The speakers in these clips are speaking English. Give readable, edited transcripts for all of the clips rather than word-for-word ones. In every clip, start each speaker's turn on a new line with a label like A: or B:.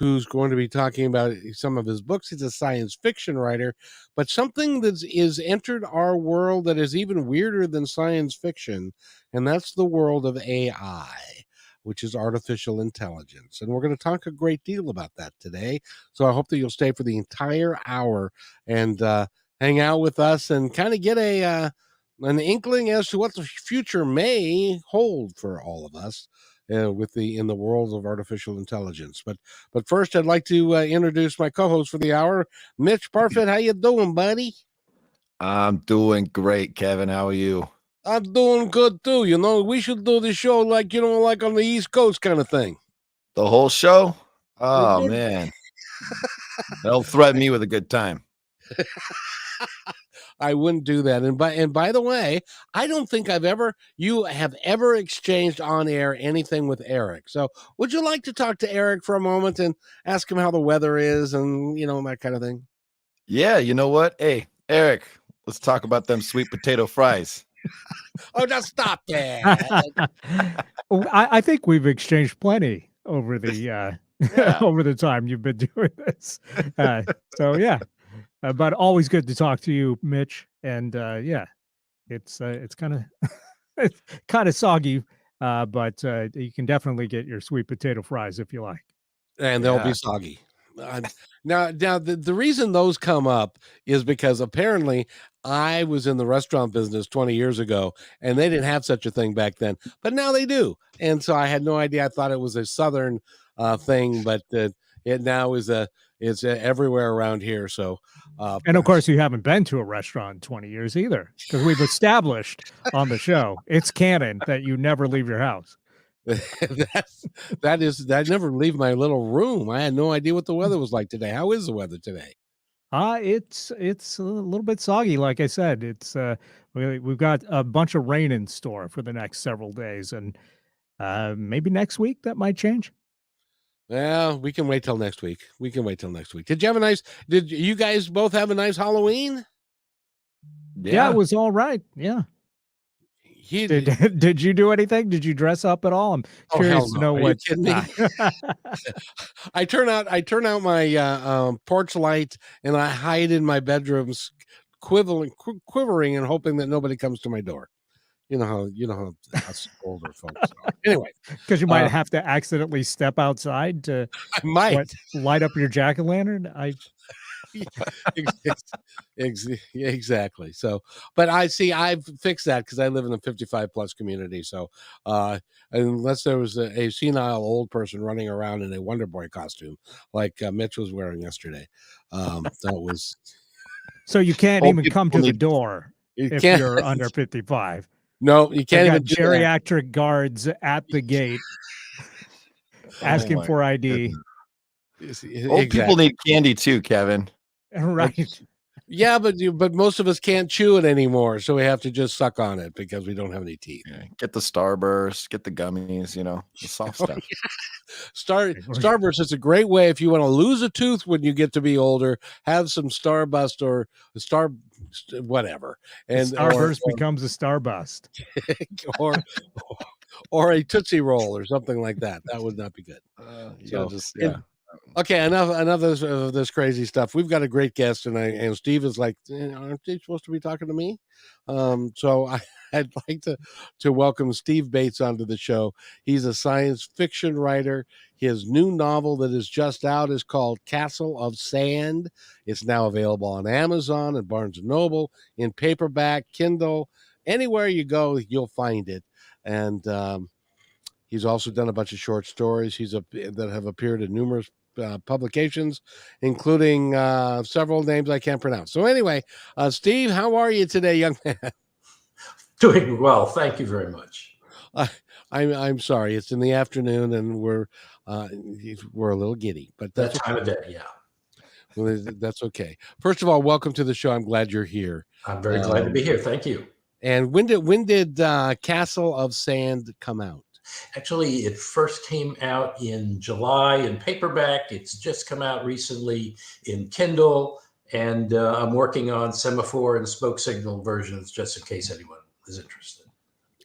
A: who's going to be talking about some of his books. He's a science fiction writer, but something that is entered our world that is even weirder than science fiction, and that's the world of AI, which is artificial intelligence. And we're going to talk a great deal about that today. So I hope that you'll stay for the entire hour and hang out with us and kind of get an inkling as to what the future may hold for all of us in the world of artificial intelligence. But first, I'd like to introduce my co-host for the hour, Mitch Parfit. How you doing, buddy?
B: I'm doing great, Kevin. How are you?
A: I'm doing good too. We should do the show like on the East Coast kind of thing.
B: The whole show? Oh man, they'll threaten me with a good time.
A: I wouldn't do that. And by the way, I don't think you have ever exchanged on air anything with Eric. So would you like to talk to Eric for a moment and ask him how the weather is and that kind of thing?
B: Yeah, you know what? Hey, Eric, let's talk about them sweet potato fries.
A: Oh, just stop that.
C: I think we've exchanged plenty over the over the time you've been doing this. So yeah. But always good to talk to you, Mitch. And it's kind of it's kind of soggy, but you can definitely get your sweet potato fries if you like.
A: And they'll be soggy. Now the reason those come up is because apparently I was in the restaurant business 20 years ago, and they didn't have such a thing back then, but now they do. And so I had no idea. I thought it was a Southern thing, but it now it's everywhere around here. So,
C: and of course, you haven't been to a restaurant in 20 years either, because we've established on the show it's canon that you never leave your house.
A: I never leave my little room. I had no idea what the weather was like today. How is the weather today?
C: It's a little bit soggy, like I said. It's we've got a bunch of rain in store for the next several days, and maybe next week that might change.
A: Well, we can wait till next week. Did you guys both have a nice Halloween?
C: Yeah, it was all right. Yeah. Did you do anything? Did you dress up at all? I'm curious to know what.
A: I turn out my porch light and I hide in my bedrooms, quivering and hoping that nobody comes to my door. You know how us older folks are. Anyway,
C: because you might have to accidentally step outside to light up your jack-o'-lantern.
A: Exactly. So, but I've fixed that because I live in a 55 plus community. So, unless there was a senile old person running around in a Wonder Boy costume like Mitch was wearing yesterday, that was.
C: So you can't even come to the door if you're under 55.
A: No, you can't even.
C: Geriatric guards at the gate asking for ID.
B: Old people need candy too, Kevin.
C: Right.
A: Yeah, but most of us can't chew it anymore, so we have to just suck on it because we don't have any teeth.
B: Yeah, get the Starburst, get the gummies, the soft stuff.
A: Starburst is a great way if you want to lose a tooth when you get to be older. Have some Starburst or whatever, and
C: Starburst becomes a Starbust,
A: or a Tootsie Roll or something like that. That would not be good. Okay, enough of this crazy stuff. We've got a great guest tonight, and Steve is like, aren't they supposed to be talking to me? So I'd like to welcome Steve Bates onto the show. He's a science fiction writer. His new novel that is just out is called Castle of Sand. It's now available on Amazon and Barnes & Noble, in paperback, Kindle. Anywhere you go, you'll find it. And he's also done a bunch of short stories that have appeared in numerous publications, including several names I can't pronounce. So anyway, Steve, how are you today, young man?
D: Doing well, thank you very much.
A: I'm sorry, it's in the afternoon and we're a little giddy, but
D: that's that time of day, yeah.
A: Well, that's okay. First of all, welcome to the show. I'm glad you're here.
D: I'm very glad to be here. Thank you.
A: And when did Castle of Sand come out?
D: Actually, it first came out in July in paperback. It's just come out recently in Kindle, and I'm working on semaphore and smoke signal versions just in case anyone is interested.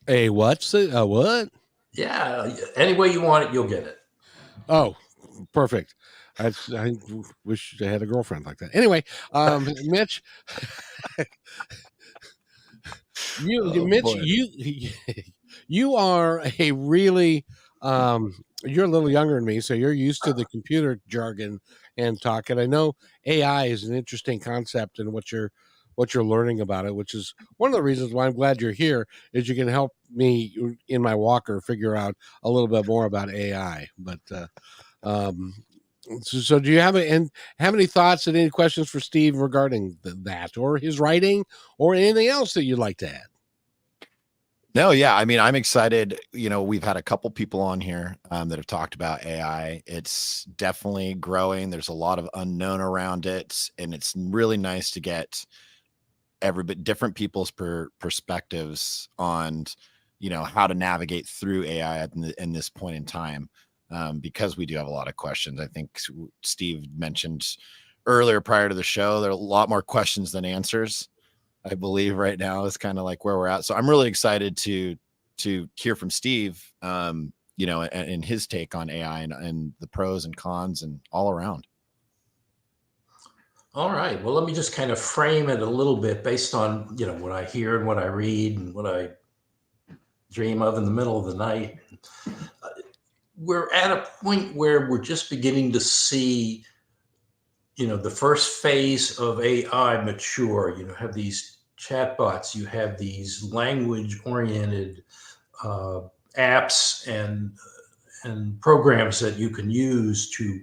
A: A what? What?
D: Yeah, any way you want it, you'll get it.
A: Oh, perfect. I wish I had a girlfriend like that. Anyway, Mitch, Mitch,
B: boy.
A: you are a really you're a little younger than me, so you're used to the computer jargon and talk. And I know AI is an interesting concept and what you're learning about it, which is one of the reasons why I'm glad you're here, is you can help me in my walker figure out a little bit more about AI. But um so do you have any thoughts and any questions for Steve regarding that or his writing or anything else that you'd like to add?
B: No, yeah. I mean, I'm excited. We've had a couple people on here that have talked about AI. It's definitely growing. There's a lot of unknown around it, and it's really nice to get different people's perspectives on, how to navigate through AI in this point in time, because we do have a lot of questions. I think Steve mentioned earlier prior to the show, there are a lot more questions than answers. I believe right now is kind of like where we're at. So I'm really excited to hear from Steve, and his take on AI and the pros and cons and all around.
D: All right. Well, let me just kind of frame it a little bit based on, what I hear and what I read and what I dream of in the middle of the night. We're at a point where we're just beginning to see, the first phase of AI mature. Have these chatbots, you have these language-oriented apps and programs that you can use to,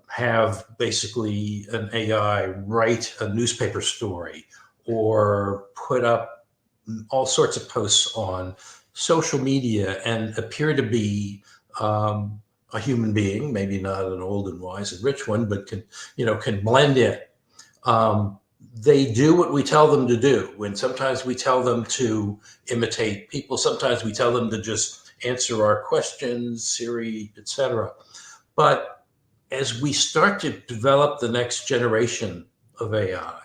D: have basically an AI write a newspaper story or put up all sorts of posts on social media and appear to be a human being, maybe not an old and wise and rich one, but can blend in. They do what we tell them to do. When sometimes we tell them to imitate people, sometimes we tell them to just answer our questions, Siri, etc. But as we start to develop the next generation of AI,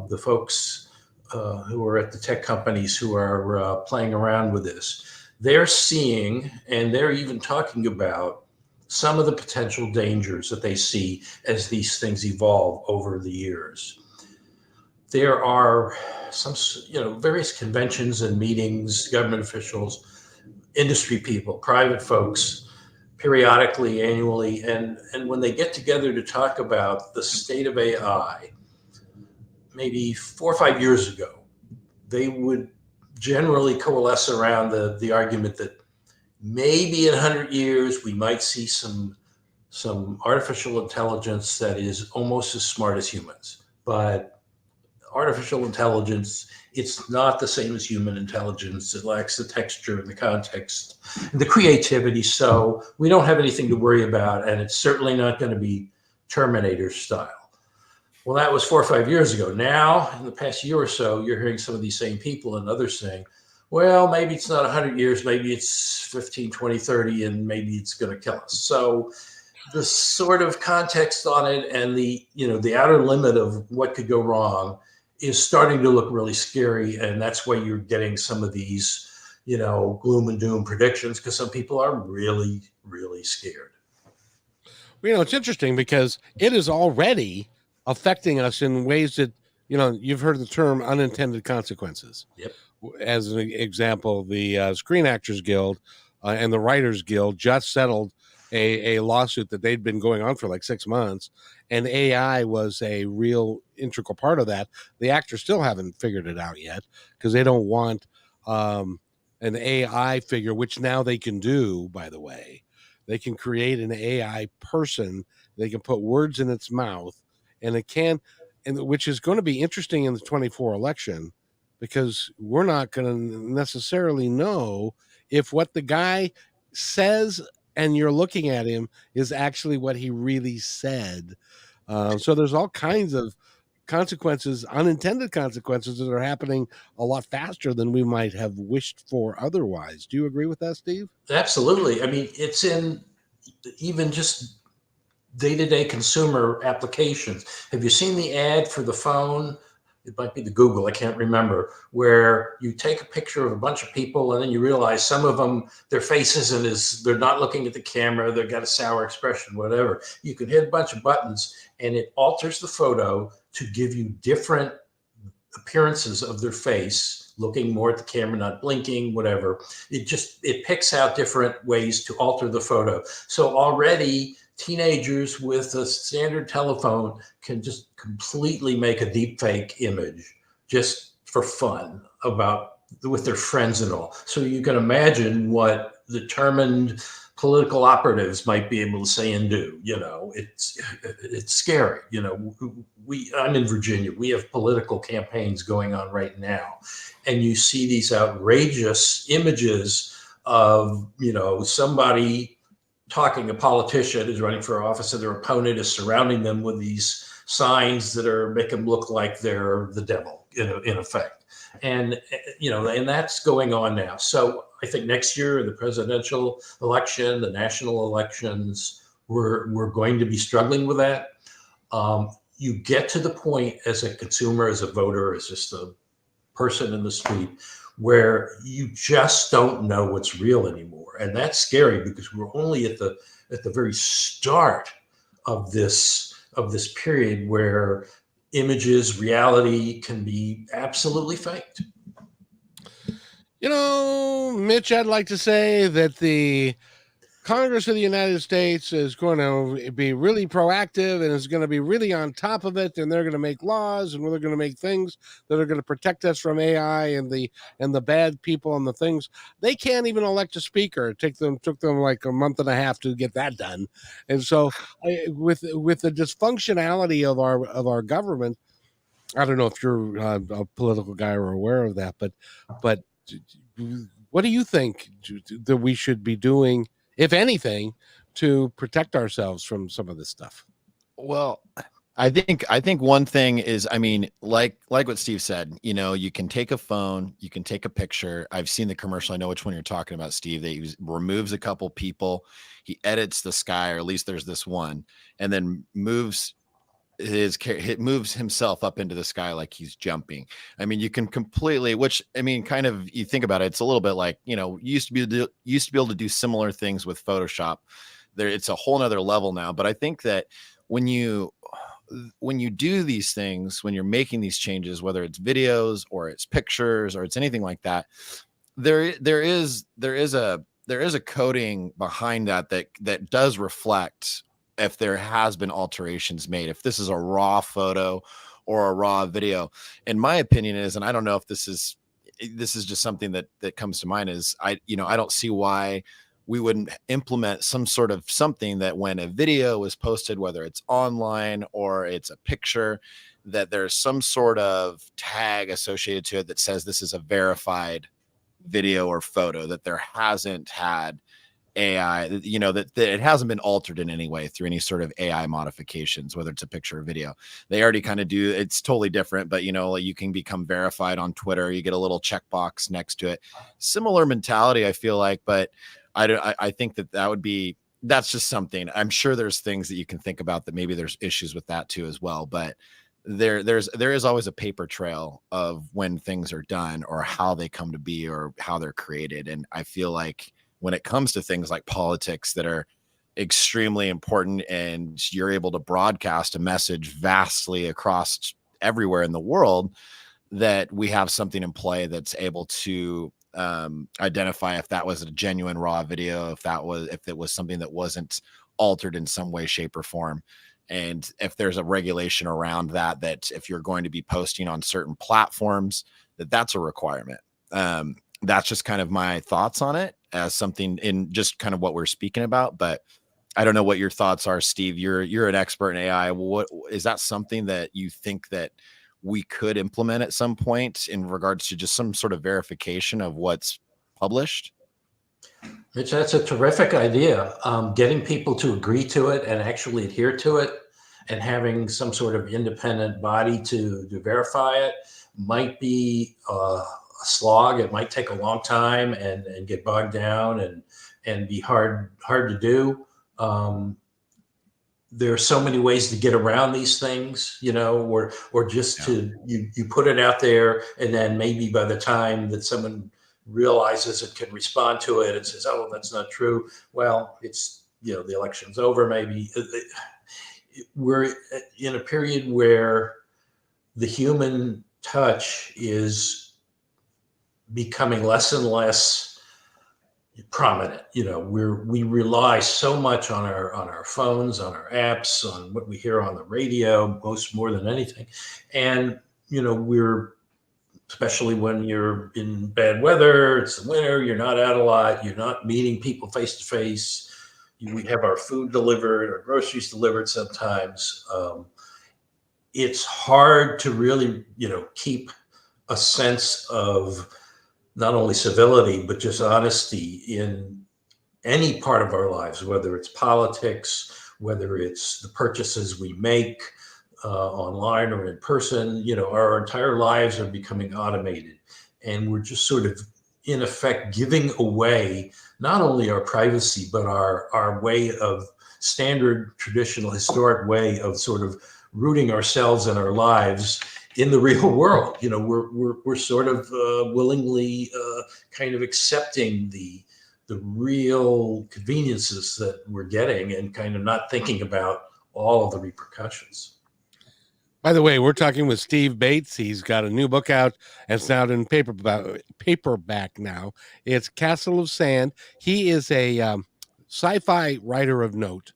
D: the folks who are at the tech companies who are playing around with this, they're seeing and they're even talking about some of the potential dangers that they see as these things evolve over the years. There are some, various conventions and meetings, government officials, industry people, private folks, periodically, annually, and when they get together to talk about the state of AI, maybe 4 or 5 years ago, they would generally coalesce around the argument that maybe in 100 years we might see some artificial intelligence that is almost as smart as humans. But artificial intelligence, it's not the same as human intelligence. It lacks the texture and the context and the creativity. So we don't have anything to worry about. And it's certainly not going to be Terminator style. Well, that was 4 or 5 years ago. Now, in the past year or so, you're hearing some of these same people and others saying, well, maybe it's not 100 years, maybe it's 15, 20, 30, and maybe it's going to kill us. So the sort of context on it and the outer limit of what could go wrong is starting to look really scary. And that's why you're getting some of these, gloom and doom predictions, because some people are really, really scared.
A: It's interesting because it is already affecting us in ways that, you've heard the term unintended consequences.
D: Yep.
A: As an example, the Screen Actors Guild and the Writers Guild just settled a lawsuit that they'd been going on for like 6 months, and AI was a real integral part of that. The actors still haven't figured it out yet because they don't want an AI figure, which now they can do, by the way. They can create an AI person. They can put words in its mouth, and which is going to be interesting in the 24 election, because we're not going to necessarily know if what the guy says and you're looking at him is actually what he really said. So there's all kinds of consequences, unintended consequences, that are happening a lot faster than we might have wished for otherwise. Do you agree with that, Steve?
D: Absolutely. I mean, it's in even just day-to-day consumer applications. Have you seen the ad for the phone it might be the Google, I can't remember, where you take a picture of a bunch of people and then you realize some of them, their face isn't as, they're not looking at the camera, they've got a sour expression, whatever. You can hit a bunch of buttons and it alters the photo to give you different appearances of their face, looking more at the camera, not blinking, whatever. It picks out different ways to alter the photo. So already teenagers with a standard telephone can just completely make a deep fake image just for fun with their friends and all. So you can imagine what determined political operatives might be able to say and do. It's scary. I'm in Virginia. We have political campaigns going on right now, and you see these outrageous images of somebody talking, a politician is running for office and their opponent is surrounding them with these signs that make them look like they're the devil in effect. And that's going on now. So I think next year, the presidential election, the national elections, we're going to be struggling with that. You get to the point as a consumer, as a voter, as just a person in the street, where you just don't know what's real anymore. And that's scary because we're only at the very start of this period where images, reality can be absolutely faked.
A: Mitch, I'd like to say that the Congress of the United States is going to be really proactive and is going to be really on top of it, and they're going to make laws and they're going to make things that are going to protect us from AI and the bad people and the things. They can't even elect a speaker. It took them like a month and a half to get that done. And so with the dysfunctionality of our government, I don't know if you're a political guy or aware of that, but what do you think that we should be doing, if anything, to protect ourselves from some of this stuff?
B: Well, I think one thing is, like what Steve said, you can take a phone, you can take a picture. I've seen the commercial. I know which one you're talking about, Steve. That he removes a couple people, he edits the sky, or at least there's this one, and then moves himself up into the sky like he's jumping. You can completely, kind of, you think about it, it's a little bit like, you used to be able to do similar things with Photoshop. It's a whole nother level now. But I think that when you do these things, when you're making these changes, whether it's videos or it's pictures or it's anything like that, there is a coding behind that does reflect if there has been alterations made, if this is a raw photo or a raw video. In my opinion is, and I don't know if this is just something that comes to mind, is I don't see why we wouldn't implement some sort of something that when a video is posted, whether it's online or it's a picture, that there's some sort of tag associated to it that says this is a verified video or photo, that there hasn't had AI, that it hasn't been altered in any way through any sort of AI modifications, whether it's a picture or video. They already kind of do. It's totally different, but you can become verified on Twitter. You get a little checkbox next to it. Similar mentality, I feel like, but I think that's just something. I'm sure there's things that you can think about that maybe there's issues with that too as well, but there is always a paper trail of when things are done or how they come to be or how they're created. And I feel like when it comes to things like politics that are extremely important and you're able to broadcast a message vastly across everywhere in the world, that we have something in play that's able to identify if that was a genuine raw video, if it was something that wasn't altered in some way, shape, or form. And if there's a regulation around that if you're going to be posting on certain platforms, that's a requirement. That's just kind of my thoughts on it as something in just kind of what we're speaking about. But I don't know what your thoughts are, Steve. You're an expert in AI. What is that something that you think that we could implement at some point in regards to just some sort of verification of what's published?
D: Mitch, that's a terrific idea. Getting people to agree to it and actually adhere to it, and having some sort of independent body to verify it might be a slog. It might take a long time and get bogged down and be hard to do. there are so many ways to get around these things, or just to you put it out there, and then maybe by the time that someone realizes it, can respond to it and says, "Oh, that's not true." Well, it's the election's over. Maybe we're in a period where the human touch is becoming less and less prominent. We rely so much on our phones, on our apps, on what we hear on the radio, most more than anything. And we're, especially when you're in bad weather, it's the winter, you're not out a lot, you're not meeting people face to face. We have our food delivered, our groceries delivered sometimes. It's hard to really keep a sense of not only civility, but just honesty in any part of our lives, whether it's politics, whether it's the purchases we make online or in person. Our entire lives are becoming automated, and we're just sort of, in effect, giving away not only our privacy, but our way of standard, traditional, historic way of sort of rooting ourselves and our lives in the real world. We're sort of willingly kind of accepting the real conveniences that we're getting, and kind of not thinking about all of the repercussions.
A: By the way, we're talking with Steve Bates. He's got a new book out. It's out in paperback now. It's Castle of Sand. He is a sci-fi writer of note.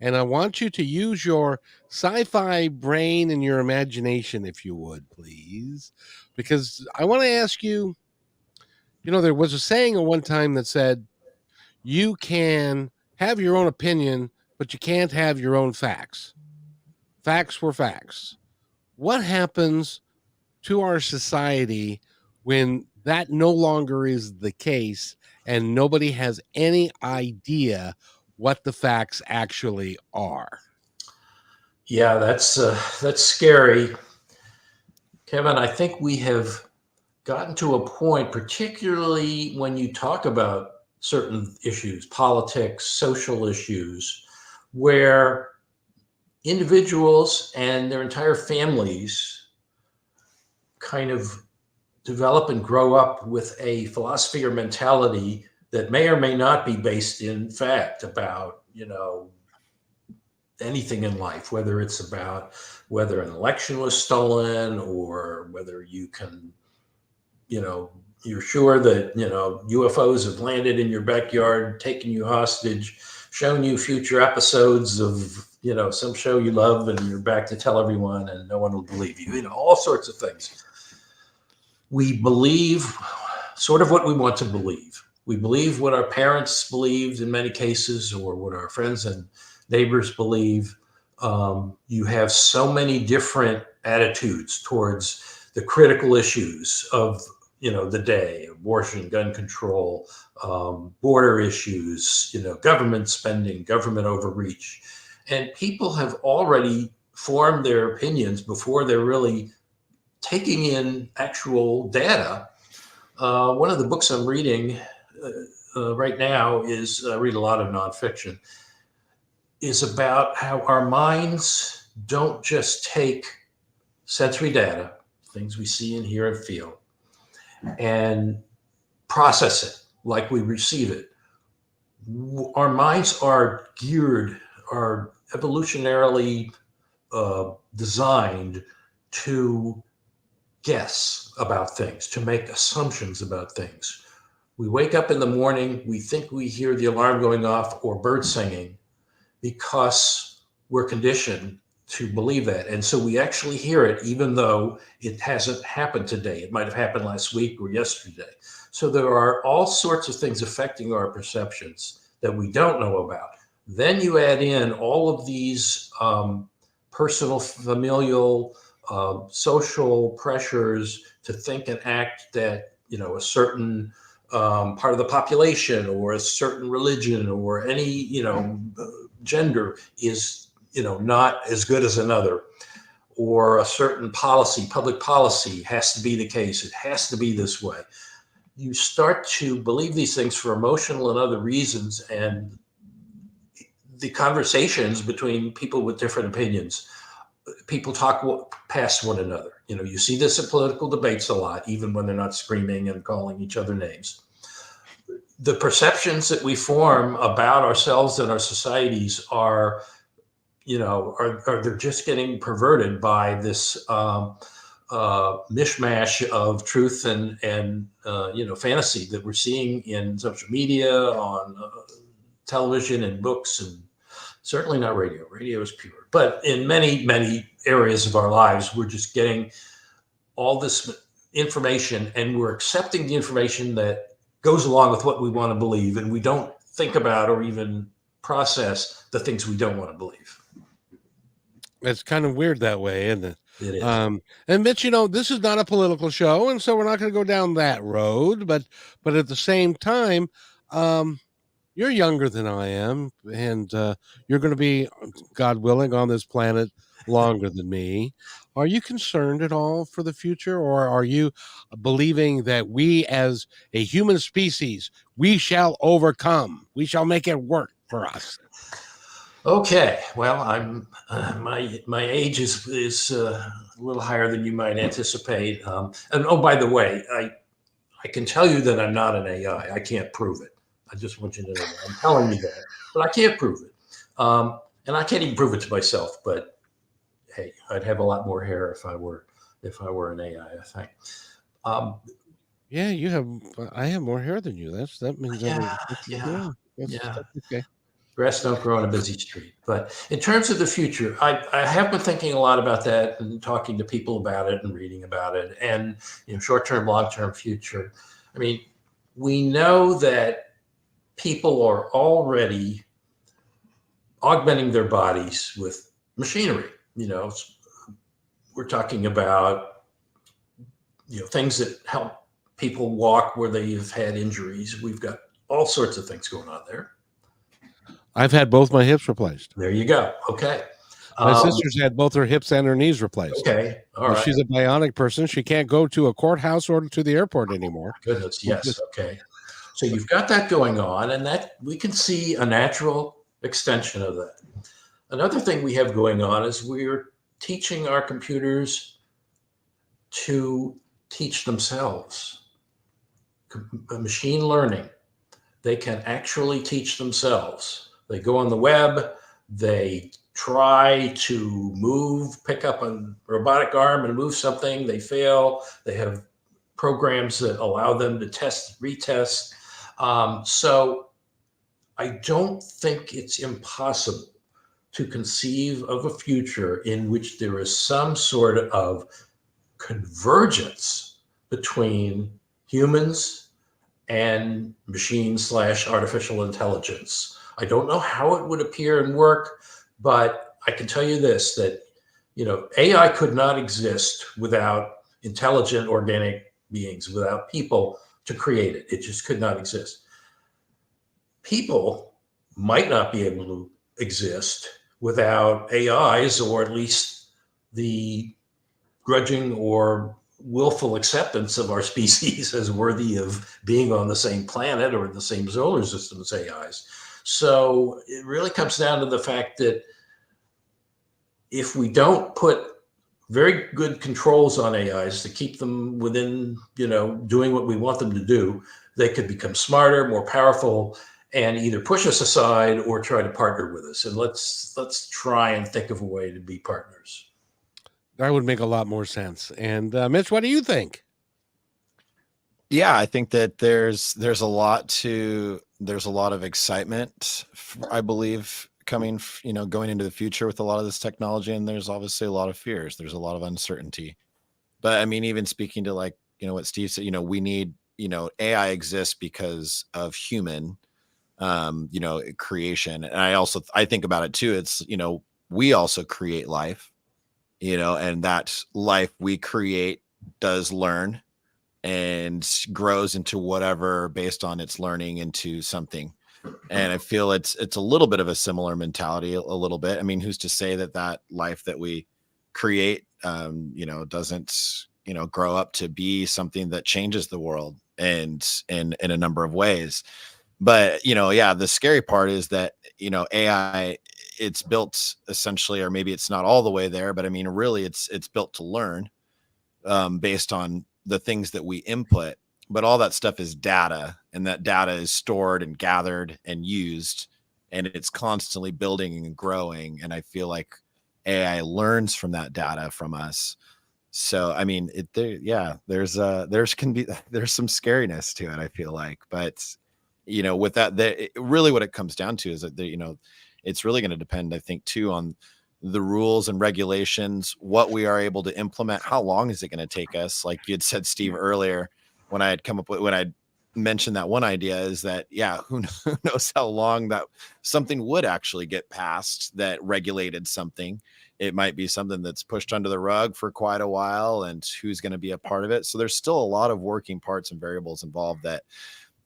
A: And I want you to use your sci-fi brain and your imagination, if you would, please. Because I want to ask you, there was a saying at one time that said, you can have your own opinion, but you can't have your own facts. Facts were facts. What happens to our society when that no longer is the case and nobody has any idea what the facts actually are?
D: Yeah, that's scary, Kevin. I think we have gotten to a point, particularly when you talk about certain issues, politics, social issues, where individuals and their entire families kind of develop and grow up with a philosophy or mentality that may or may not be based in fact about anything in life, whether it's about whether an election was stolen, or whether you can you're sure that UFOs have landed in your backyard, taken you hostage, shown you future episodes of some show you love, and you're back to tell everyone and no one will believe you. All sorts of things. We believe sort of what we want to believe. We believe what our parents believed in many cases, or what our friends and neighbors believe. You have so many different attitudes towards the critical issues of the day: abortion, gun control, border issues, government spending, government overreach. And people have already formed their opinions before they're really taking in actual data. One of the books I'm reading right now is, I read a lot of nonfiction, is about how our minds don't just take sensory data, things we see and hear and feel, and process it like we receive it. Our minds are geared, are evolutionarily designed to guess about things, to make assumptions about things. We wake up in the morning, we think we hear the alarm going off or birds singing because we're conditioned to believe that. And so we actually hear it even though it hasn't happened today. It might have happened last week or yesterday. So there are all sorts of things affecting our perceptions that we don't know about. Then you add in all of these personal, familial, social pressures to think and act that, a certain part of the population or a certain religion or any, gender is, not as good as another, or a certain policy, public policy has to be the case. It has to be this way. You start to believe these things for emotional and other reasons, and the conversations between people with different opinions, people talk past one another. You see this in political debates a lot, even when they're not screaming and calling each other names. The perceptions that we form about ourselves and our societies are they're just getting perverted by this mishmash of truth and fantasy that we're seeing in social media, on television and books, and certainly not radio. Radio is pure. But in many, many areas of our lives, we're just getting all this information, and we're accepting the information that goes along with what we want to believe, and we don't think about or even process the things we don't want to believe.
A: It's kind of weird that way, isn't it?
D: It is.
A: And Mitch, this is not a political show, and so we're not going to go down that road. But at the same time, you're younger than I am, and you're going to be, God willing, on this planet longer than me. Are you concerned at all for the future, or are you believing that we, as a human species, we shall overcome? We shall make it work for us.
D: Okay, well, I'm my age is a little higher than you might anticipate. And oh, by the way, I can tell you that I'm not an AI. I can't prove it. I just want you to know that. I'm telling you that, but I can't prove it. And I can't even prove it to myself. But hey, I'd have a lot more hair if I were an AI, I think.
A: Yeah, I have more hair than you. That means
D: Yeah.
A: That's okay.
D: Grass don't grow on a busy street. But in terms of the future, I have been thinking a lot about that and talking to people about it and reading about it, and short-term, long-term future. I mean, we know that people are already augmenting their bodies with machinery. We're talking about things that help people walk where they've had injuries. We've got all sorts of things going on there.
A: I've had both my hips replaced.
D: There you go. Okay.
A: My sister's had both her hips and her knees replaced.
D: Okay. All right.
A: She's a bionic person. She can't go to a courthouse or to the airport anymore.
D: Goodness. Yes. Okay. So you've got that going on, and that we can see a natural extension of that. Another thing we have going on is we're teaching our computers to teach themselves. Machine learning. They can actually teach themselves. They go on the web, they try to pick up a robotic arm and move something, they fail. They have programs that allow them to test, retest. So I don't think it's impossible to conceive of a future in which there is some sort of convergence between humans and machine/artificial intelligence. I don't know how it would appear and work, but I can tell you this, that AI could not exist without intelligent organic beings, without people to create it. It just could not exist. People might not be able to exist without AIs, or at least the grudging or willful acceptance of our species as worthy of being on the same planet or the same solar system as AIs. So it really comes down to the fact that if we don't put very good controls on AIs to keep them within, doing what we want them to do, they could become smarter, more powerful, and either push us aside or try to partner with us. And let's try and think of a way to be partners.
A: That would make a lot more sense. And Mitch, what do you think?
B: Yeah, I think that there's a lot of excitement, I believe, coming, going into the future with a lot of this technology. And there's obviously a lot of fears. There's a lot of uncertainty. But I mean, even speaking to what Steve said, we need, AI exists because of human, creation. And I think about it too. It's, we also create life, and that life we create does learn and grows into whatever based on its learning into something. And I feel it's a little bit of a similar mentality, a little bit. I mean, who's to say that life that we create, doesn't, grow up to be something that changes the world and in a number of ways. But, the scary part is that, AI, it's built essentially, or maybe it's not all the way there, but I mean, really it's built to learn based on the things that we input. But all that stuff is data, and that data is stored and gathered and used, and it's constantly building and growing. And I feel like AI learns from that data from us. So, I mean, there's some scariness to it, I feel like. But, with that, really what it comes down to is that, it's really going to depend, I think, too, on the rules and regulations, what we are able to implement, how long is it going to take us? Like you had said, Steve, earlier, when I mentioned that one idea, is that, who knows how long that something would actually get passed that regulated something. It might be something that's pushed under the rug for quite a while, and who's going to be a part of it. So there's still a lot of working parts and variables involved that,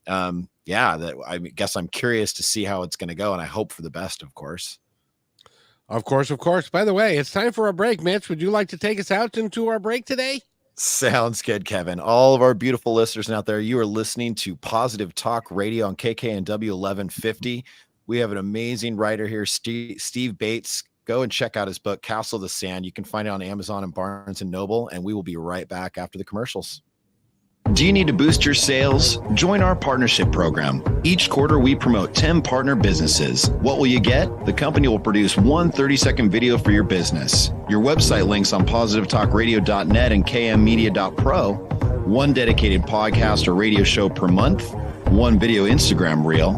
B: that I guess I'm curious to see how it's going to go. And I hope for the best, of course.
A: Of course. By the way, it's time for a break. Mitch, would you like to take us out into our break today?
B: Sounds good, Kevin. All of our beautiful listeners out there, you are listening to Positive Talk Radio on KKNW 1150. We have an amazing writer here, Steve Bates. Go and check out his book, Castle of the Sand. You can find it on Amazon and Barnes & Noble, and we will be right back after the commercials.
E: Do you need to boost your sales? Join our partnership program. Each quarter, we promote 10 partner businesses. What will you get? The company will produce one 30-second video for your business. Your website links on positivetalkradio.net and kmmedia.pro. One dedicated podcast or radio show per month. One video Instagram reel.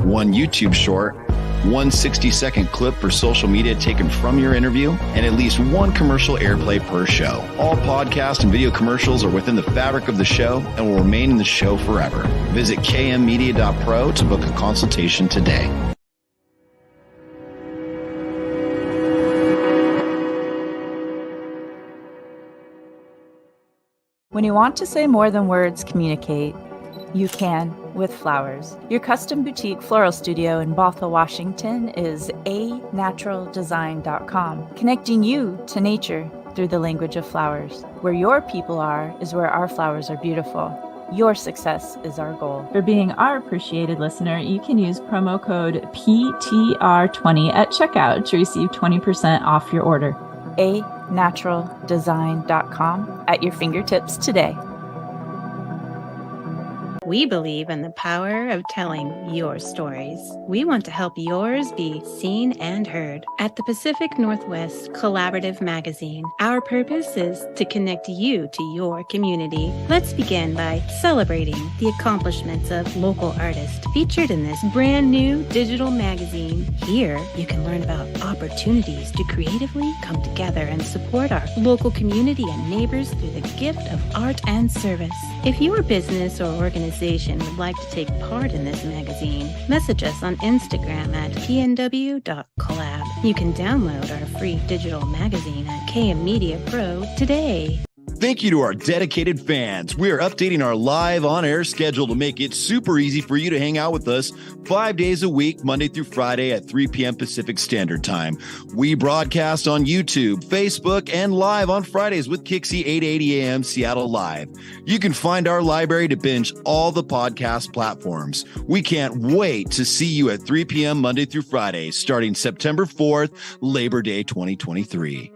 E: One YouTube short. One 60-second clip for social media taken from your interview, and at least one commercial airplay per show. All podcast and video commercials are within the fabric of the show and will remain in the show forever. Visit kmmedia.pro to book a consultation today.
F: When you want to say more than words communicate, you can with flowers. Your custom boutique floral studio in Bothell, Washington is anaturaldesign.com, connecting you to nature through the language of flowers. Where your people are is where our flowers are beautiful. Your success is our goal.
G: For being our appreciated listener, you can use promo code PTR20 at checkout to receive 20% off your order.
F: anaturaldesign.com at your fingertips today.
H: We believe in the power of telling your stories. We want to help yours be seen and heard. At the Pacific Northwest Collaborative Magazine, our purpose is to connect you to your community. Let's begin by celebrating the accomplishments of local artists featured in this brand new digital magazine. Here, you can learn about opportunities to creatively come together and support our local community and neighbors through the gift of art and service. If your business or organization would like to take part in this magazine, message us on Instagram at pnw.collab. You can download our free digital magazine at KM Media Pro today.
E: Thank you to our dedicated fans. We are updating our live on-air schedule to make it super easy for you to hang out with us 5 days a week, Monday through Friday at 3 p.m. Pacific Standard Time. We broadcast on YouTube, Facebook, and live on Fridays with Kixie 8:80 a.m. Seattle Live. You can find our library to binge all the podcast platforms. We can't wait to see you at 3 p.m. Monday through Friday, starting September 4th, Labor Day 2023.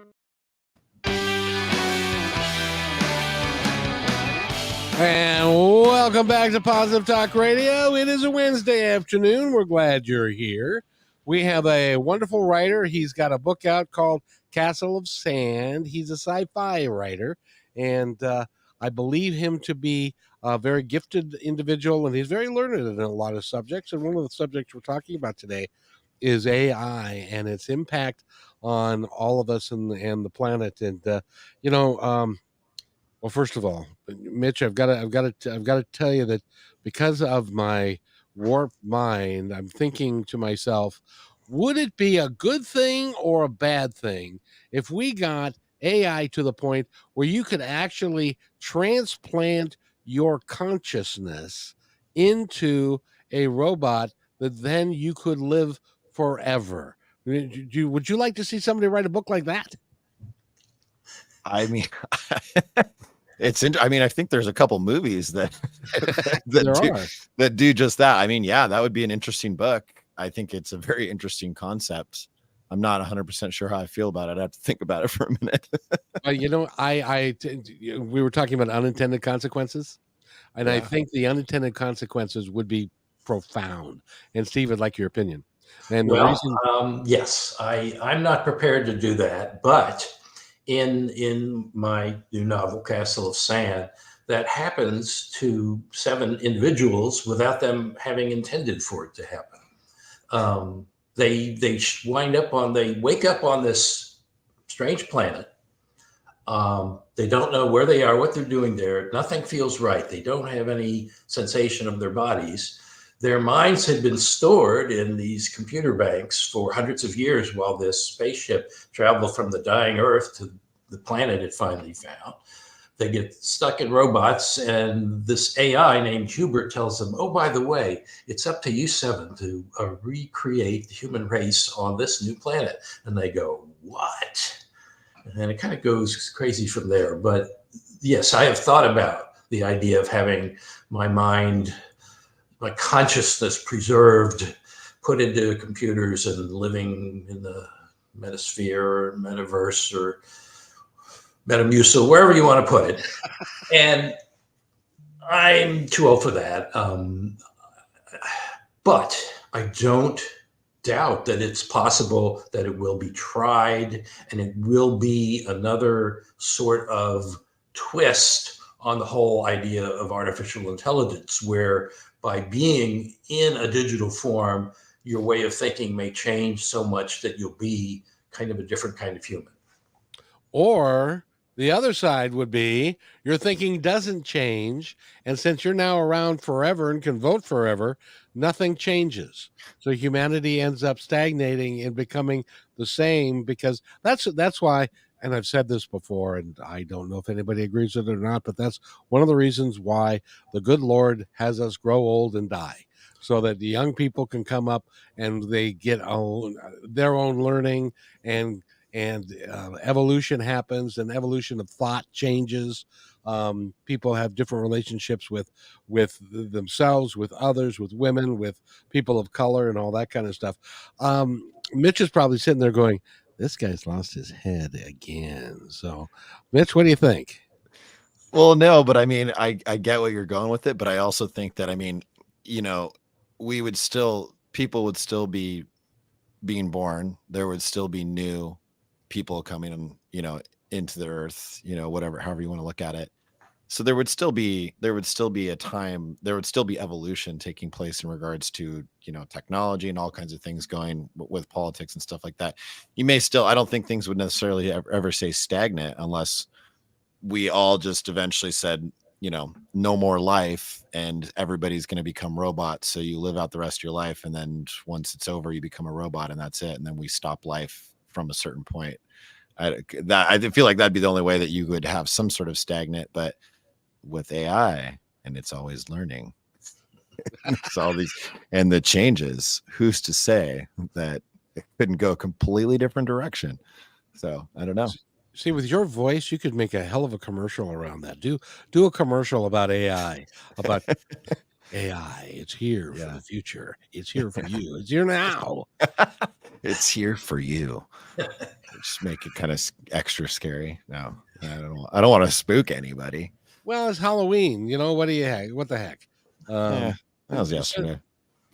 A: And welcome back to Positive Talk Radio. It is a Wednesday afternoon. We're glad you're here. We have a wonderful writer. He's got a book out called Castle of Sand. He's a sci-fi writer, and I believe him to be a very gifted individual, and he's very learned in a lot of subjects. And one of the subjects we're talking about today is AI and its impact on all of us and the planet. And well, first of all, Mitch, I've got to tell you that because of my warped mind, I'm thinking to myself, would it be a good thing or a bad thing if we got AI to the point where you could actually transplant your consciousness into a robot that then you could live forever? Would you like to see somebody write a book like that?
B: I mean, I mean, I think there's a couple movies that
A: There
B: that do just that. I mean, yeah, that would be an interesting book. I think it's a very interesting concept. I'm not 100% sure how I feel about it. I have to think about it for a minute.
A: You know, we were talking about unintended consequences, and I
B: Yeah.
A: think the unintended consequences would be profound. And Steve, I'd like your opinion. And the
D: Well,
A: reason,
D: yes, I'm not prepared to do that, but in my new novel, Castle of Sand, that happens to 7 individuals without them having intended for it to happen. They wake up on this strange planet. They don't know where they are, what they're doing there. Nothing feels right. They don't have any sensation of their bodies. Their minds had been stored in these computer banks for hundreds of years while this spaceship traveled from the dying Earth to the planet it finally found. They get stuck in robots, and this AI named Hubert tells them, oh, by the way, it's up to you 7 to recreate the human race on this new planet. And they go, what? And it kind of goes crazy from there. But yes, I have thought about the idea of having my mind, my consciousness preserved, put into computers and living in the metasphere or metaverse or Metamucil, wherever you want to put it. And I'm too old for that. But I don't doubt that it's possible that it will be tried, and it will be another sort of twist on the whole idea of artificial intelligence, where by being in a digital form, your way of thinking may change so much that you'll be kind of a different kind of human.
A: or the other side would be your thinking doesn't change. And since you're now around forever and can vote forever, nothing changes. So humanity ends up stagnating and becoming the same, because that's why, and I've said this before, and I don't know if anybody agrees with it or not, but that's one of the reasons why the good Lord has us grow old and die, so that the young people can come up and they get their own learning, and evolution happens, and evolution of thought changes. People have different relationships with themselves, with others, with women, with people of color, and all that kind of stuff. Mitch is probably sitting there going, this guy's lost his head again. So Mitch, what do you think?
B: Well, no, but I mean, I get what you're going with it, but I also think that, I mean, you know, people would still be being born. There would still be new people coming in, into the earth, whatever, however you want to look at it. So there would still be a time, there would still be evolution taking place in regards to, technology and all kinds of things going with politics and stuff like that. I don't think things would necessarily ever say stagnant, unless we all just eventually said, no more life, and everybody's going to become robots. So you live out the rest of your life, and then once it's over, you become a robot, and that's it. And then we stop life from a certain point. I feel like that'd be the only way that you would have some sort of stagnant. But with AI, and it's always learning, it's all these and the changes, who's to say that it couldn't go a completely different direction? So I don't know.
A: See, with your voice, you could make a hell of a commercial around that. Do a commercial about AI, about AI. It's here for the future. It's here for you. It's here now.
B: It's here for you. Just make it kind of extra scary. No, I don't want to spook anybody.
A: Well, it's Halloween. What do you heck? What the heck?
B: That was yesterday.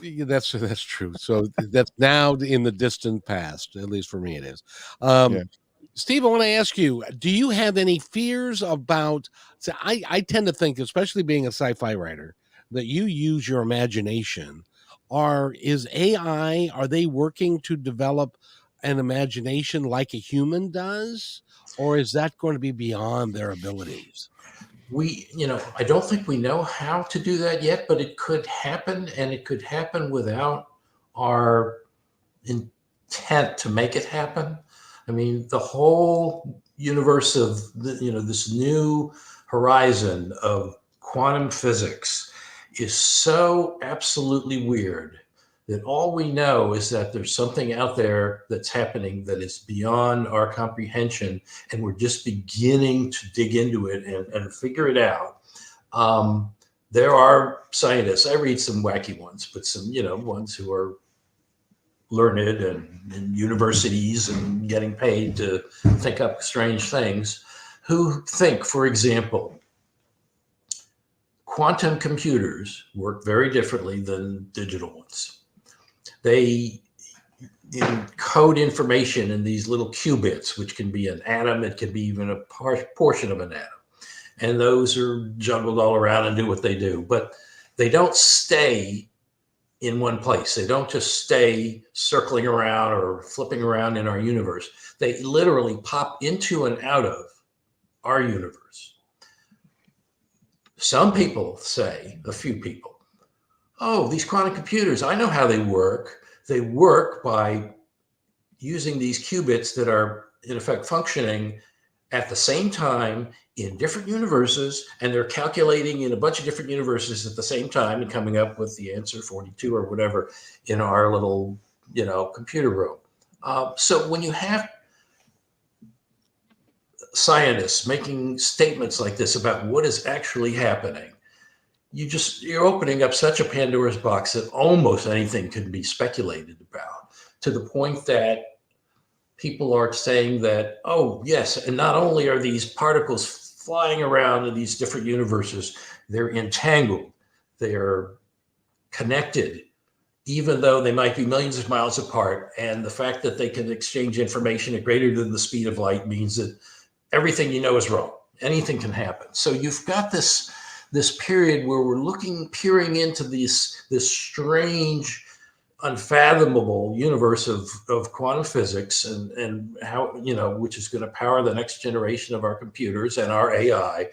A: That's true. So that's now in the distant past. At least for me, it is. Steve, I want to ask you, do you have any fears about, so I tend to think, especially being a sci-fi writer, that you use your imagination. Is AI, are they working to develop an imagination like a human does? Or is that going to be beyond their abilities?
D: I don't think we know how to do that yet, but it could happen, and it could happen without our intent to make it happen. I mean, the whole universe of this new horizon of quantum physics is so absolutely weird that all we know is that there's something out there that's happening that is beyond our comprehension, and we're just beginning to dig into it and figure it out. There are scientists, I read some wacky ones, but some, ones who are learned and in universities and getting paid to think up strange things, who think, for example, quantum computers work very differently than digital ones. They encode information in these little qubits, which can be an atom, it can be even a portion of an atom. And those are juggled all around and do what they do. But they don't stay in one place. They don't just stay circling around or flipping around in our universe. They literally pop into and out of our universe. Some people say, a few people, oh, these quantum computers, I know how they work. They work by using these qubits that are in effect functioning at the same time in different universes, and they're calculating in a bunch of different universes at the same time and coming up with the answer 42 or whatever in our little, computer room. So when you have scientists making statements like this about what is actually happening, you're opening up such a Pandora's box that almost anything can be speculated about, to the point that people are saying that, oh, yes, and not only are these particles flying around in these different universes, they're entangled, they're connected, even though they might be millions of miles apart. And the fact that they can exchange information at greater than the speed of light means that everything is wrong. Anything can happen. So you've got this period where we're peering into this strange, unfathomable universe of quantum physics and how, which is going to power the next generation of our computers and our AI.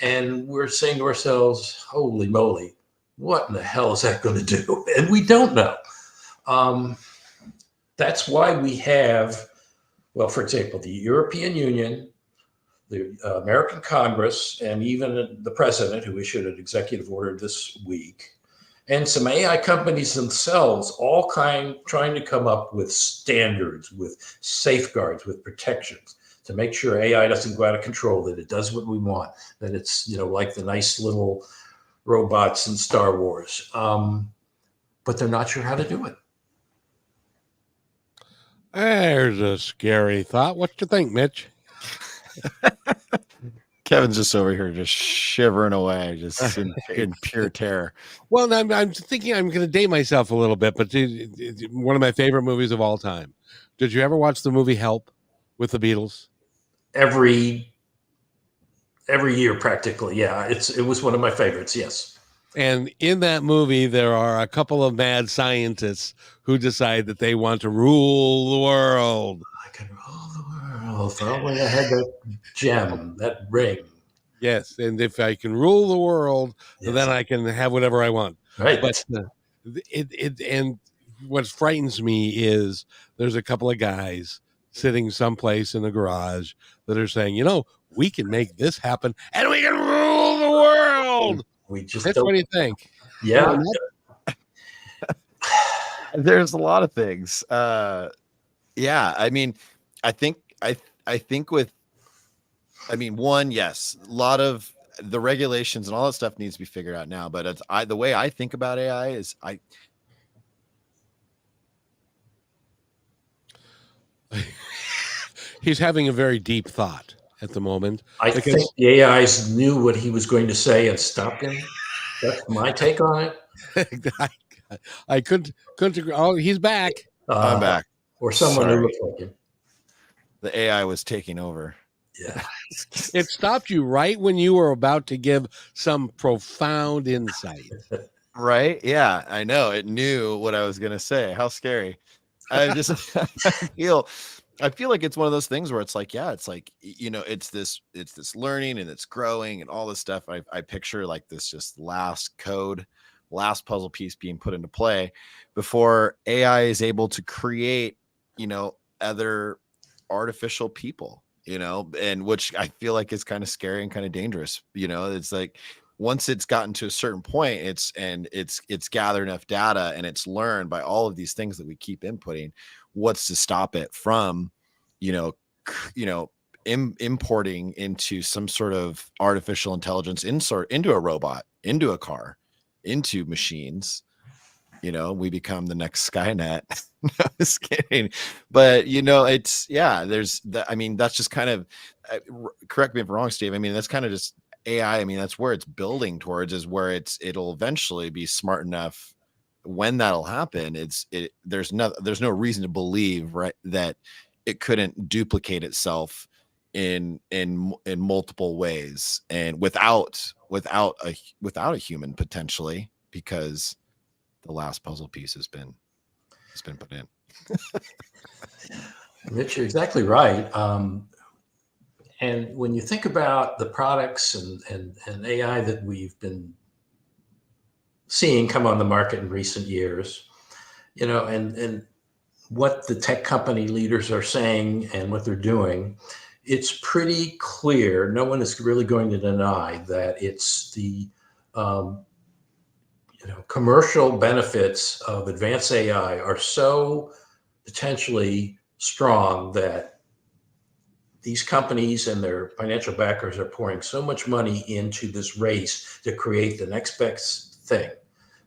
D: And we're saying to ourselves, holy moly, what in the hell is that going to do? And we don't know. That's why we have, well, for example, the European Union, the American Congress, and even the president, who issued an executive order this week, and some AI companies themselves, all trying to come up with standards, with safeguards, with protections to make sure AI doesn't go out of control, that it does what we want, that it's, like the nice little robots in Star Wars. But they're not sure how to do it.
A: There's a scary thought. What you think, Mitch?
B: Kevin's just over here, just shivering away, just in pure terror.
A: Well, I'm thinking I'm going to date myself a little bit, but one of my favorite movies of all time. Did you ever watch the movie Help with the Beatles?
D: Every year, practically. Yeah, it was one of my favorites. Yes.
A: And in that movie, there are a couple of mad scientists who decide that they want to rule the world.
D: I can rule the world. If only I had that gem, that ring.
A: Yes, and if I can rule the world,
D: Yes.
A: then I can have whatever I want.
D: Right.
A: But and what frightens me is there's a couple of guys sitting someplace in a garage that are saying, we can make this happen and we can rule the world.
D: We just
A: That's what do you think?
D: Yeah.
B: There's a lot of things. Yeah, I mean, I think with, one, yes, a lot of the regulations and all that stuff needs to be figured out now. But the way I think about AI is
A: he's having a very deep thought at the moment.
D: I think the AIs knew what he was going to say and stopped him. That's my take on it.
A: I couldn't agree. Oh, he's back.
B: I'm back.
D: Or someone who looks like him.
B: The AI was taking over.
D: Yeah.
A: It stopped you right when you were about to give some profound insight.
B: Right? Yeah, I know. It knew what I was going to say. How scary. I feel like it's one of those things where it's like, yeah, it's like, it's this learning and it's growing and all this stuff. I picture like this just last puzzle piece being put into play before AI is able to create, other artificial people, and which I feel like is kind of scary and kind of dangerous. It's like, once it's gotten to a certain point, it's gathered enough data and it's learned by all of these things that we keep inputting. What's to stop it from, importing into some sort of artificial intelligence into a robot, into a car, into machines? We become the next Skynet. No, just kidding. But it's there's that. I mean, that's just kind of correct me if I'm wrong, Steve. I mean, that's kind of just AI. I mean, that's where it's building towards, is where it'll eventually be smart enough. When that'll happen, there's no reason to believe, right, that it couldn't duplicate itself in multiple ways, and without a human, potentially, because the last puzzle piece has been put in.
D: Mitch, you're exactly right. And when you think about the products and AI that we've been seeing come on the market in recent years, and what the tech company leaders are saying and what they're doing, it's pretty clear. No one is really going to deny that it's the commercial benefits of advanced AI are so potentially strong that these companies and their financial backers are pouring so much money into this race to create the next best thing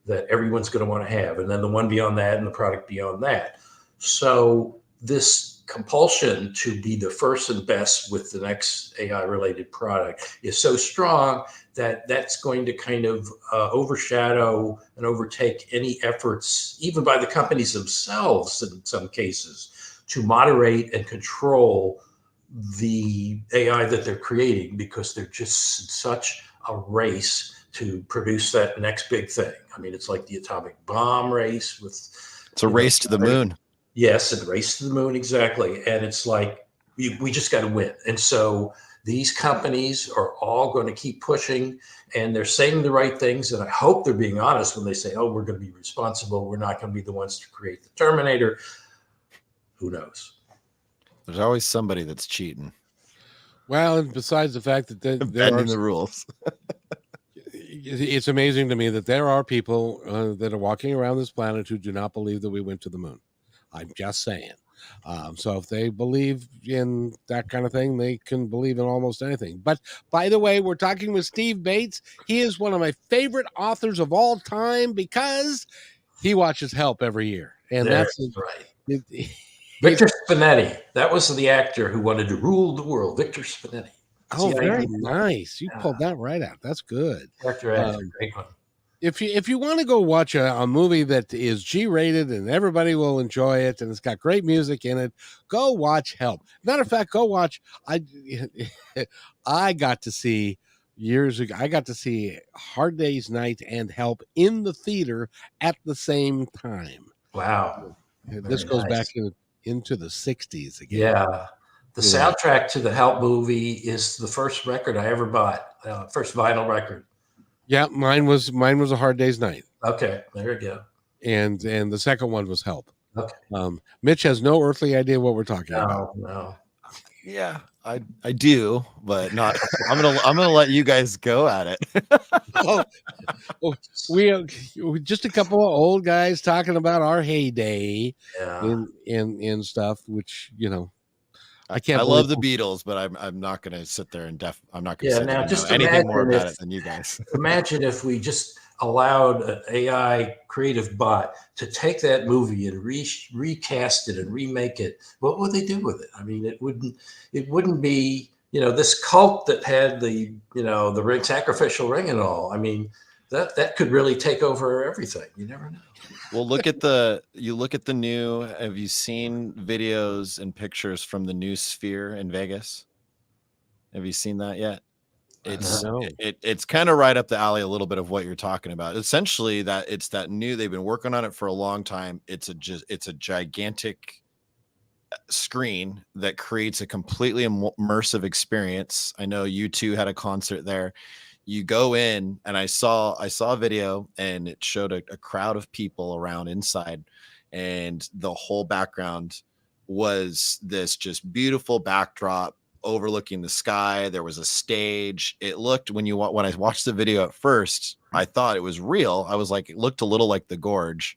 D: that everyone's going to want to have, and then the one beyond that and the product beyond that. So this compulsion to be the first and best with the next AI related product is so strong that that's going to kind of overshadow and overtake any efforts, even by the companies themselves in some cases, to moderate and control the AI that they're creating, because they're just in such a race to produce that next big thing. I mean, it's like the atomic bomb race with...
B: It's a race to the moon.
D: Yes, a race to the moon, exactly. And it's like, we just got to win. And so these companies are all going to keep pushing, and they're saying the right things. And I hope they're being honest when they say, oh, we're going to be responsible. We're not going to be the ones to create the Terminator. Who knows?
B: There's always somebody that's cheating.
A: Well, and besides the fact that there
B: bending the rules.
A: It's amazing to me that there are people that are walking around this planet who do not believe that we went to the moon. I'm just saying. So if they believe in that kind of thing, they can believe in almost anything. But by the way, we're talking with Steve Bates. He is one of my favorite authors of all time because he watches Help every year. And that's
D: right. Victor Spinetti. That was the actor who wanted to rule the world. Victor Spinetti.
A: Oh, very nice. You pulled that right out. That's good.
D: Character actor, great one.
A: If you want to go watch a movie that is G-rated and everybody will enjoy it and it's got great music in it, go watch Help. Matter of fact, go watch. I got to see years ago. I got to see Hard Day's Night and Help in the theater at the same time.
D: Wow,
A: this goes back into the 60s again.
D: Yeah. The soundtrack to the Help movie is the first record I ever bought, first vinyl record.
A: Yeah, mine was A Hard Day's Night.
D: Okay, there you go.
A: And the second one was Help.
D: Okay.
A: Mitch has no earthly idea what we're talking about.
D: No.
B: Yeah, I do, but not. I'm gonna let you guys go at it.
A: We just a couple of old guys talking about our heyday in stuff, which I can't.
B: I love the Beatles, but I'm not going to sit there and I'm not going to
D: now just
B: know anything more about it than you guys.
D: Imagine if we just allowed an AI creative bot to take that movie and recast it and remake it. What would they do with it? I mean, it wouldn't be this cult that had the the ring, sacrificial ring and all. I mean, that could really take over everything. You never know.
B: Well, look at the new, have you seen videos and pictures from the new Sphere in Vegas? Have you seen that yet? It's kind of right up the alley a little bit of what you're talking about. Essentially, they've been working on it for a long time. It's a gigantic screen that creates a completely immersive experience. I know you two had a concert there. You go in, and I saw a video, and it showed a crowd of people around inside, and the whole background was this just beautiful backdrop overlooking the sky. There was a stage. It looked, when I watched the video at first, I thought it was real. I was like, it looked a little like the Gorge.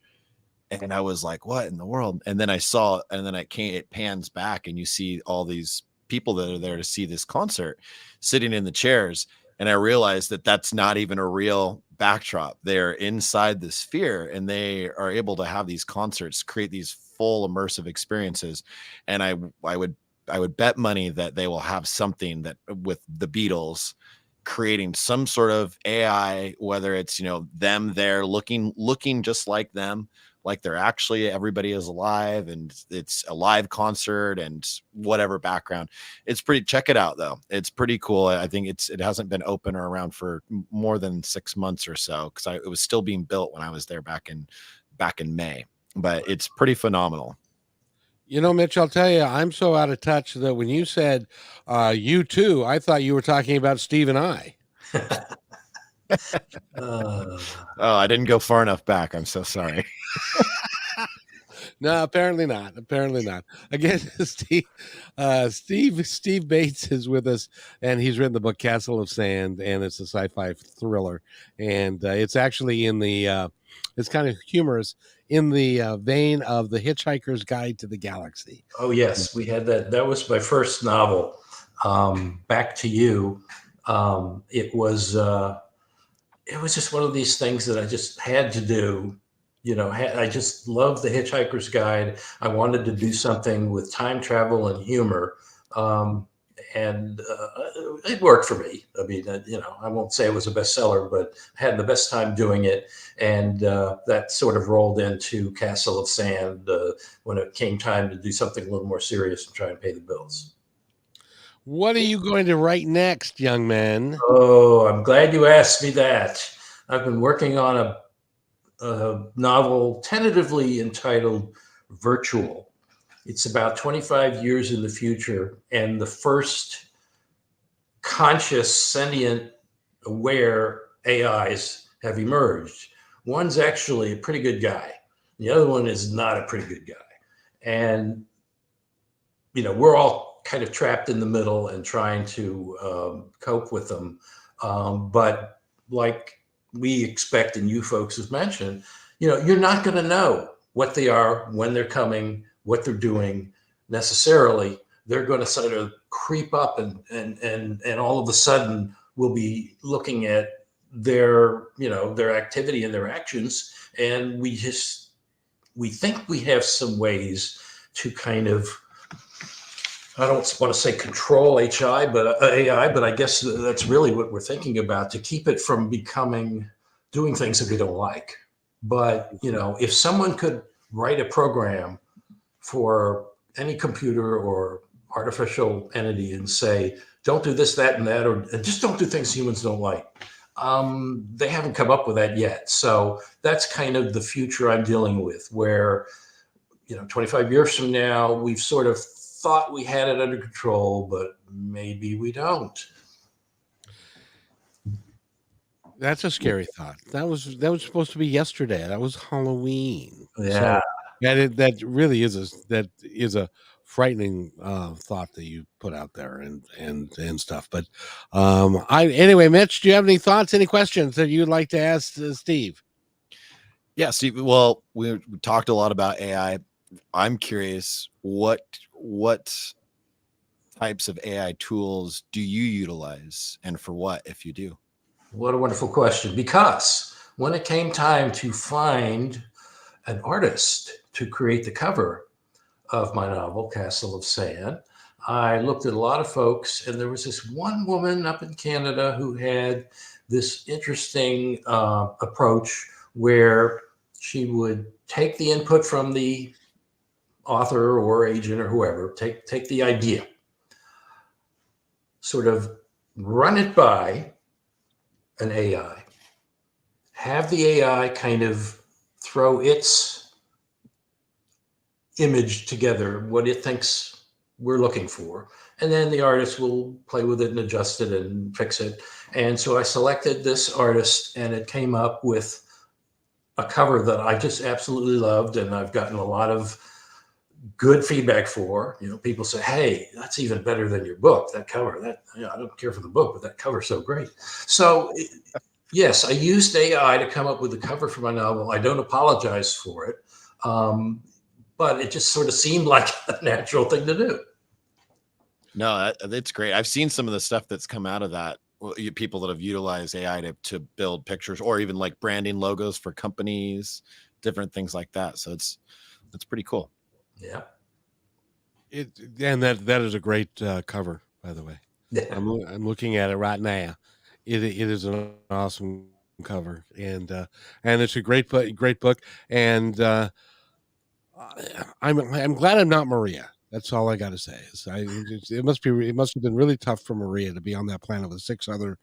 B: And I was like, what in the world? And then I saw, and then it pans back and you see all these people that are there to see this concert sitting in the chairs. And I realized that that's not even a real backdrop. They're inside the sphere and they are able to have these concerts, create these full immersive experiences. And I would bet money that they will have something that with the Beatles creating some sort of AI, whether it's, them there looking just like them, like they're actually, everybody is alive and it's a live concert and whatever background. It's check it out though. It's pretty cool. I think it hasn't been open or around for more than 6 months or so, because it was still being built when I was there back in May, but it's pretty phenomenal.
A: Mitch, I'll tell you, I'm so out of touch that when you said you too, I thought you were talking about Steve and I.
B: Oh, I didn't go far enough back. I'm so sorry.
A: No, apparently not. Again, Steve Bates is with us, and he's written the book Castle of Sand, and it's a sci-fi thriller, and it's actually in the it's kind of humorous, in the vein of The Hitchhiker's Guide to the Galaxy.
D: Oh yes, we had that. That was my first novel. Back to You. It was just one of these things that I just had to do. I just loved The Hitchhiker's Guide. I wanted to do something with time travel and humor. And it worked for me. I mean, I won't say it was a bestseller, but I had the best time doing it. And that sort of rolled into Castle of Sand when it came time to do something a little more serious and try and pay the bills.
A: What are you going to write next, young man?
D: Oh, I'm glad you asked me that. I've been working on a novel tentatively entitled Virtual. It's about 25 years in the future, and the first conscious, sentient, aware AIs have emerged. One's actually a pretty good guy. The other one is not a pretty good guy. And, we're all kind of trapped in the middle and trying to cope with them. But like we expect, and you folks have mentioned, you're not going to know what they are, when they're coming, what they're doing necessarily. They're going to sort of creep up and all of a sudden we'll be looking at their activity and their actions. And we think we have some ways to kind of, I don't want to say control AI, but I guess that's really what we're thinking about, to keep it from doing things that we don't like. But, if someone could write a program for any computer or artificial entity and say, don't do this, that, and that, or just don't do things humans don't like. They haven't come up with that yet. So that's kind of the future I'm dealing with, where, 25 years from now, we've sort of thought we had it under control, but maybe we don't.
A: That's a scary thought. That was supposed to be yesterday. That was Halloween.
D: Yeah.
A: So that really is a frightening thought that you put out there and stuff. But anyway, Mitch, do you have any thoughts, any questions that you'd like to ask Steve?
B: Yeah, Steve. Well, we talked a lot about AI. I'm curious, what types of AI tools do you utilize, and for what, if you do?
D: What a wonderful question. Because when it came time to find an artist to create the cover of my novel, Castle of Sand, I looked at a lot of folks, and there was this one woman up in Canada who had this interesting approach where she would take the input from the author or agent or whoever, take the idea, sort of run it by an AI, have the AI kind of throw its image together, what it thinks we're looking for, and then the artist will play with it and adjust it and fix it. And so I selected this artist, and it came up with a cover that I just absolutely loved, and I've gotten a lot of good feedback for. People say, hey, that's even better than your book, that cover. I don't care for the book, but that cover's so great. So yes, I used AI to come up with the cover for my novel. I don't apologize for it, but it just sort of seemed like a natural thing to do.
B: No, that's great. I've seen some of the stuff that's come out of that. People that have utilized AI to build pictures, or even like branding logos for companies, different things like that. So that's pretty cool.
D: Yeah.
A: And that is a great cover, by the way. Yeah. I'm looking at it right now. It is an awesome cover, and it's a great book. And I'm glad I'm not Maria. That's all I got to say. It must have been really tough for Maria to be on that planet with 6 other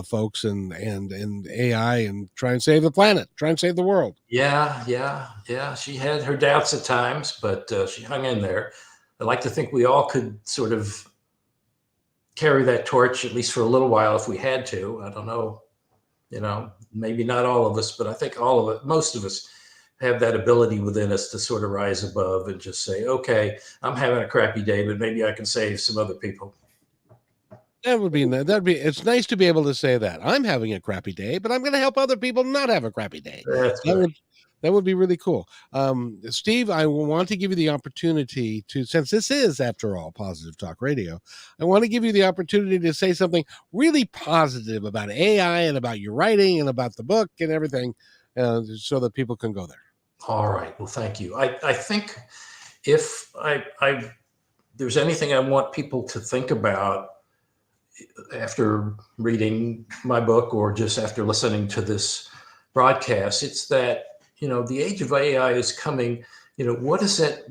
A: folks and AI and try and save the planet, try and save the world.
D: Yeah. She had her doubts at times, but she hung in there. I like to think we all could sort of carry that torch, at least for a little while, if we had to. I don't know, maybe not all of us, but I think most of us have that ability within us to sort of rise above and just say, okay, I'm having a crappy day, but maybe I can save some other people.
A: It's nice to be able to say that I'm having a crappy day, but I'm going to help other people not have a crappy day. That would be really cool. Steve, I want to give you the opportunity to, since this is, after all, Positive Talk Radio, I want to give you the opportunity to say something really positive about AI and about your writing and about the book and everything, so that people can go there.
D: All right. Well, thank you. I think if there's anything I want people to think about after reading my book or just after listening to this broadcast, it's that, the age of AI is coming. What does that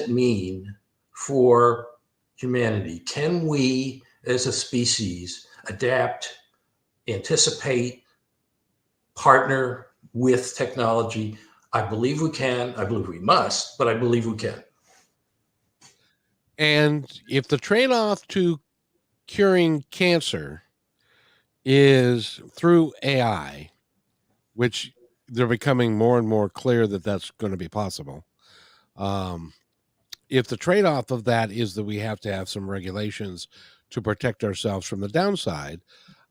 D: mean for humanity? Can we as a species adapt, anticipate, partner with technology? I believe we can. I believe we must, but I believe we can.
A: And if the trade-off to curing cancer is through AI, which they're becoming more and more clear that that's going to be possible. If the trade-off of that is that we have to have some regulations to protect ourselves from the downside,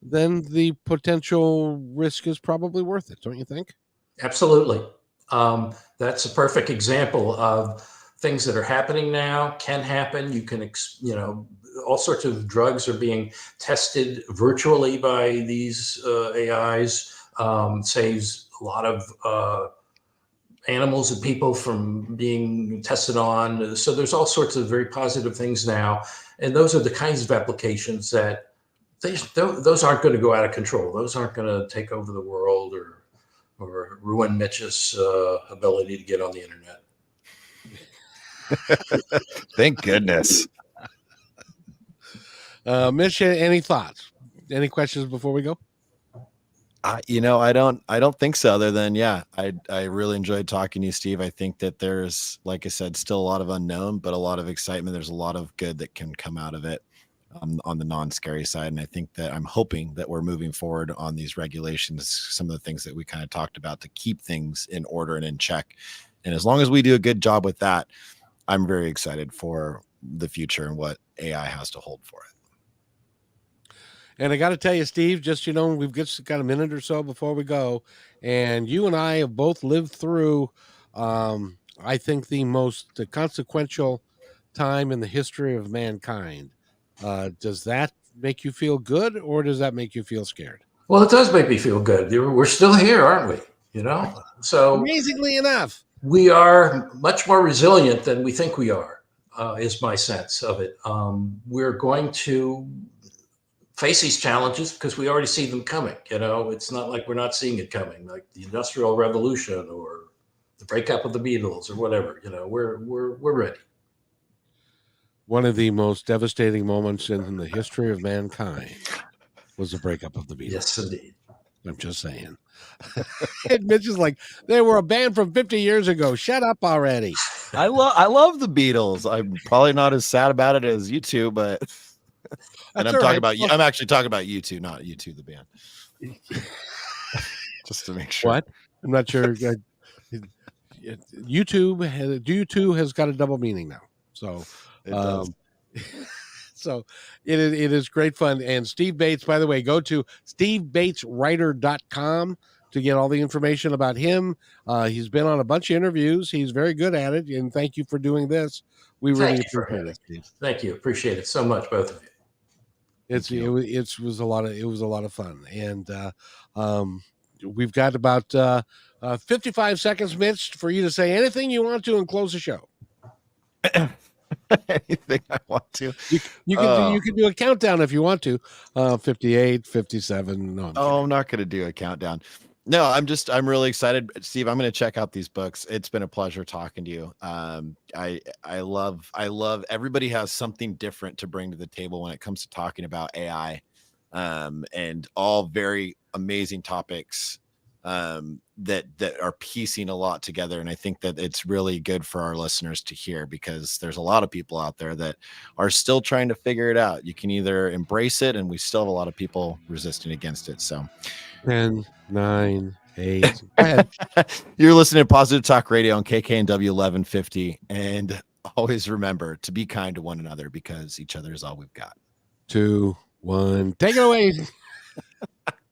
A: then the potential risk is probably worth it, don't you think?
D: Absolutely. That's a perfect example of things that are happening now, can happen. You can, all sorts of drugs are being tested virtually by these AIs. Saves a lot of animals and people from being tested on. So there's all sorts of very positive things now. And those are the kinds of applications that those aren't going to go out of control. Those aren't going to take over the world or ruin Mitch's ability to get on the internet.
B: Thank goodness.
A: Mitch, any thoughts? Any questions before we go?
B: I don't think so, other than, I really enjoyed talking to you, Steve. I think that there's, like I said, still a lot of unknown, but a lot of excitement. There's a lot of good that can come out of it on the non-scary side. And I think that I'm hoping that we're moving forward on these regulations, some of the things that we kind of talked about to keep things in order and in check. And as long as we do a good job with that, I'm very excited for the future and what AI has to hold for it.
A: And I got to tell you, Steve, just, we've just got a minute or so before we go. And you and I have both lived through, I think, the most consequential time in the history of mankind. Does that make you feel good, or does that make you feel scared?
D: Well, it does make me feel good. We're still here, aren't we? So
A: amazingly enough,
D: we are much more resilient than we think we are, is my sense of it. We're going to face these challenges because we already see them coming. It's not like we're not seeing it coming, like the Industrial Revolution or the breakup of the Beatles or whatever. We're ready.
A: One of the most devastating moments in the history of mankind was the breakup of the Beatles.
D: Yes, indeed.
A: I'm just saying. And Mitch is like, they were a band from 50 years ago. Shut up already.
B: I love the Beatles. I'm probably not as sad about it as you two, but and I'm talking about you. I'm actually talking about you two, not you two, the band. Just to make sure.
A: What? I'm not sure. YouTube has got a double meaning now. So
B: It does.
A: So it is great fun. And Steve Bates, by the way, go to stevebateswriter.com to get all the information about him. He's been on a bunch of interviews. He's very good at it. And thank you for doing this. We really appreciate it, Steve.
D: Thank you. Appreciate it so much, both of you.
A: It was a lot of fun. And we've got about 55 seconds, Mitch, for you to say anything you want to and close the show.
B: Anything I want to.
A: You can do a countdown if you want to. 58, 57. No,
B: I'm not going to do a countdown. No, I'm really excited, Steve. I'm going to check out these books. It's been a pleasure talking to you. I love everybody has something different to bring to the table when it comes to talking about AI, and all very amazing topics that are piecing a lot together. And I think that it's really good for our listeners to hear, because there's a lot of people out there that are still trying to figure it out. You can either embrace it, and we still have a lot of people resisting against it. So
A: 10, 9, 8. Go ahead.
B: You're listening to Positive Talk Radio on KKNW 1150. And always remember to be kind to one another, because each other is all we've got.
A: 2, 1. Take it away.